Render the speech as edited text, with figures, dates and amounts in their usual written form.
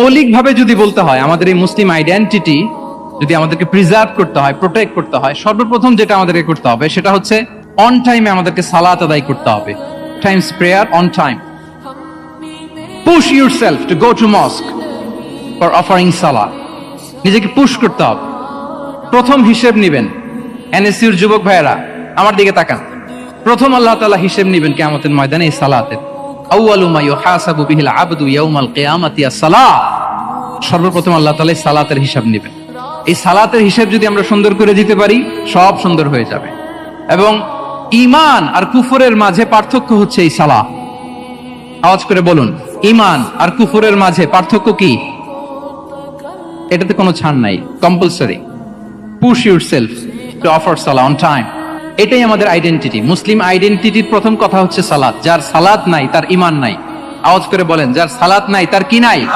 মৌলিকভাবে যদি বলতে হয় আমাদের এই মুসলিম আইডেন্টিটি যদি আমাদেরকে প্রিজার্ভ করতে হয়, প্রোটেক্ট করতে হয়, সর্বপ্রথম যেটা আমাদেরকে করতে হবে সেটা হচ্ছে অন টাইমে আমাদেরকে সালাত আদায় করতে হবে। Times prayer on time. Push yourself to go to মস্ক for offering সালাত। নিজেকে পুশ করতে হবে। প্রথম হিসেব নিবেন। এনএসইউর যুবক ভাইয়েরা আমার দিকে তাকান। প্রথম আল্লাহ তাআলা হিসেব নিবেন কিয়ামতের ময়দানে এই সালাতের। আউয়ালু মা ইউহাসাবু বিহিল আবদু ইয়াউমাল কিয়ামাতি আস-সালাত। সর্বপ্রথম আল্লাহ তাআলা সালাতের হিসাব নেবেন। এই সালাতের হিসাব যদি আমরা সুন্দর করে দিতে পারি, সব সুন্দর হয়ে যাবে। এবং ঈমান আর কুফরের মাঝে পার্থক্য হচ্ছে এই সালাত। আওয়াজ করে বলুন, ঈমান আর কুফরের মাঝে পার্থক্য কি? এটাতে কোনো ছাড় নাই, compulsory. Push yourself to offer সালাত অন টাইম। এটাই আমাদের আইডেন্টিটি। মুসলিম আইডেন্টিটির প্রথম কথা হচ্ছে সালাত। যার সালাত নাই তার ঈমান নাই। আওয়াজ করে বলেন, যার সালাত নাই তার কি নাই?